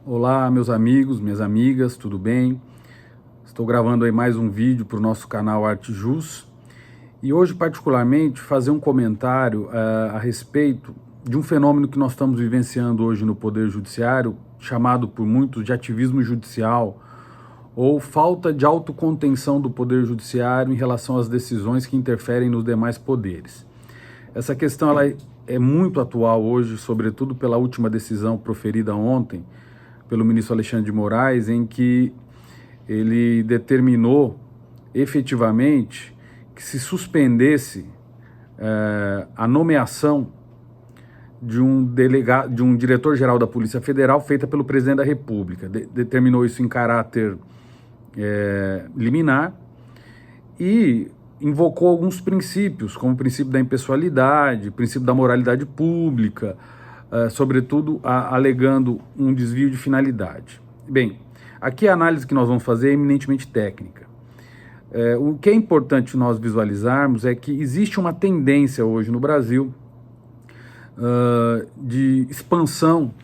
Olá, meus amigos, minhas amigas, tudo bem? Estou gravando aí mais um vídeo para o nosso canal Arte Jus e hoje, particularmente, fazer um comentário a respeito de um fenômeno que nós estamos vivenciando hoje no Poder Judiciário, chamado por muitos de ativismo judicial ou falta de autocontenção do Poder Judiciário em relação às decisões que interferem nos demais poderes. Essa questão ela é muito atual hoje, sobretudo pela última decisão proferida ontem pelo ministro Alexandre de Moraes, em que ele determinou efetivamente que se suspendesse a nomeação de um diretor-geral da Polícia Federal feita pelo presidente da República. Determinou isso em caráter liminar e invocou alguns princípios, como o princípio da impessoalidade, o princípio da moralidade pública, sobretudo alegando um desvio de finalidade. Bem, aqui a análise que nós vamos fazer é eminentemente técnica. O que é importante nós visualizarmos é que existe uma tendência hoje no Brasil de expansão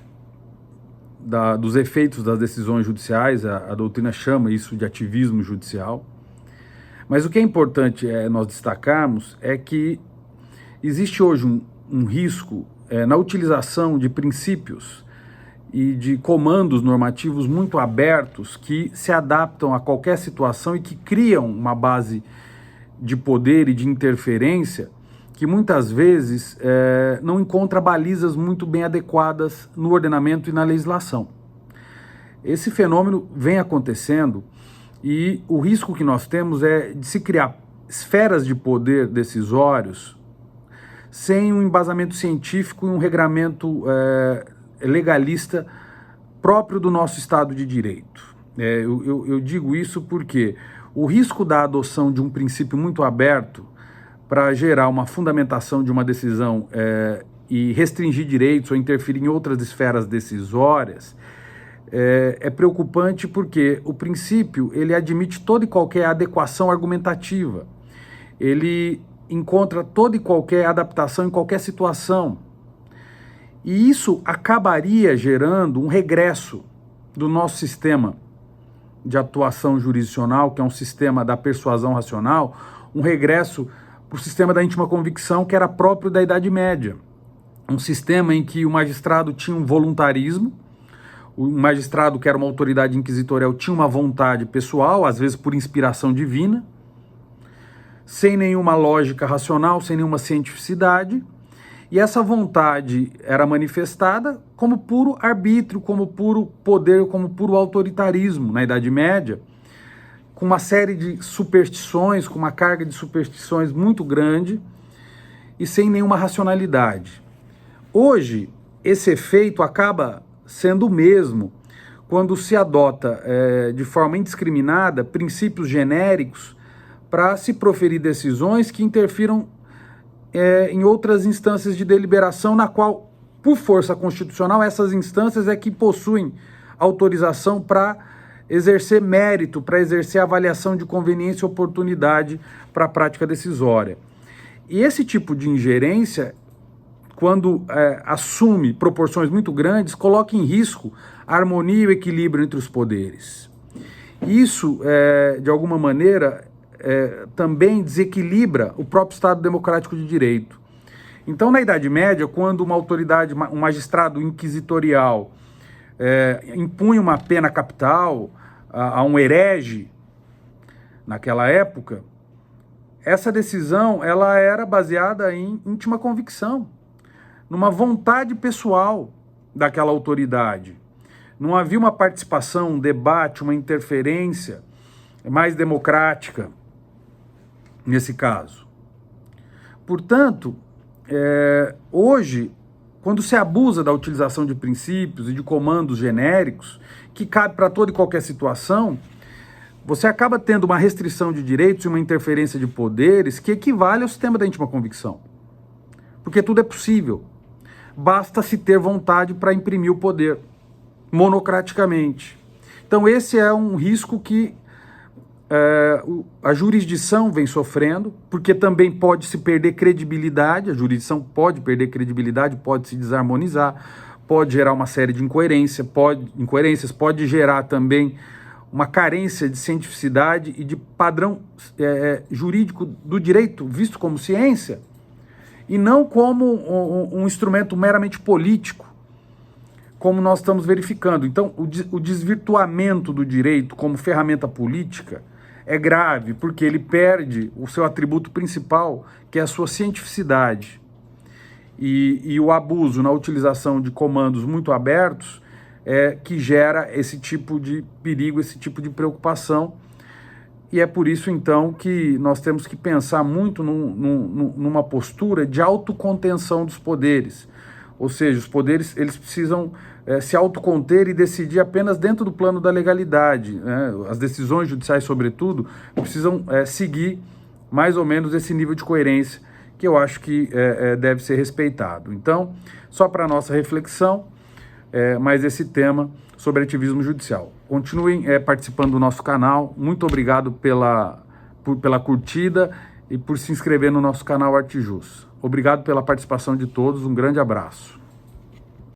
dos efeitos das decisões judiciais. A doutrina chama isso de ativismo judicial. Mas o que é importante nós destacarmos é que existe hoje um risco na utilização de princípios e de comandos normativos muito abertos que se adaptam a qualquer situação e que criam uma base de poder e de interferência que muitas vezes não encontra balizas muito bem adequadas no ordenamento e na legislação. Esse fenômeno vem acontecendo e o risco que nós temos é de se criar esferas de poder decisórios sem um embasamento científico e um regramento legalista próprio do nosso Estado de Direito. Eu digo isso porque o risco da adoção de um princípio muito aberto para gerar uma fundamentação de uma decisão e restringir direitos ou interferir em outras esferas decisórias é preocupante porque o princípio ele admite toda e qualquer adequação argumentativa. Ele encontra toda e qualquer adaptação em qualquer situação. E isso acabaria gerando um regresso do nosso sistema de atuação jurisdicional, que é um sistema da persuasão racional, um regresso para o sistema da íntima convicção, que era próprio da Idade Média. Um sistema em que o magistrado tinha um voluntarismo, o magistrado, que era uma autoridade inquisitorial, tinha uma vontade pessoal, às vezes por inspiração divina, sem nenhuma lógica racional, sem nenhuma cientificidade, e essa vontade era manifestada como puro arbítrio, como puro poder, como puro autoritarismo na Idade Média, com uma série de superstições, com uma carga de superstições muito grande e sem nenhuma racionalidade. Hoje, esse efeito acaba sendo o mesmo quando se adota de forma indiscriminada princípios genéricos para se proferir decisões que interfiram em outras instâncias de deliberação, na qual, por força constitucional, essas instâncias é que possuem autorização para exercer mérito, para exercer avaliação de conveniência e oportunidade para a prática decisória. E esse tipo de ingerência, quando assume proporções muito grandes, coloca em risco a harmonia e o equilíbrio entre os poderes. Isso, de alguma maneira, também desequilibra o próprio Estado democrático de direito. Então, na Idade Média, quando uma autoridade, um magistrado inquisitorial impunha uma pena capital a um herege, naquela época, essa decisão ela era baseada em íntima convicção, numa vontade pessoal daquela autoridade. Não havia uma participação, um debate, uma interferência mais democrática nesse caso. Portanto, hoje, quando se abusa da utilização de princípios e de comandos genéricos, que cabe para toda e qualquer situação, você acaba tendo uma restrição de direitos e uma interferência de poderes que equivale ao sistema da íntima convicção. Porque tudo é possível. Basta se ter vontade para imprimir o poder, monocraticamente. Então esse é um risco que a jurisdição vem sofrendo, porque também pode se perder credibilidade, a jurisdição pode perder credibilidade, pode se desarmonizar, pode gerar uma série de incoerências, pode gerar também uma carência de cientificidade e de padrão jurídico do direito visto como ciência, e não como um instrumento meramente político, como nós estamos verificando. Então, o desvirtuamento do direito como ferramenta política é grave, porque ele perde o seu atributo principal, que é a sua cientificidade. E o abuso na utilização de comandos muito abertos que gera esse tipo de perigo, esse tipo de preocupação. E é por isso, então, que nós temos que pensar muito numa postura de autocontenção dos poderes. Ou seja, os poderes eles precisam se autoconter e decidir apenas dentro do plano da legalidade, né? As decisões judiciais, sobretudo, precisam seguir mais ou menos esse nível de coerência que eu acho que deve ser respeitado. Então, só para a nossa reflexão, mais esse tema sobre ativismo judicial. Continuem participando do nosso canal. Muito obrigado pela curtida e por se inscrever no nosso canal Artejus. Obrigado pela participação de todos. Um grande abraço.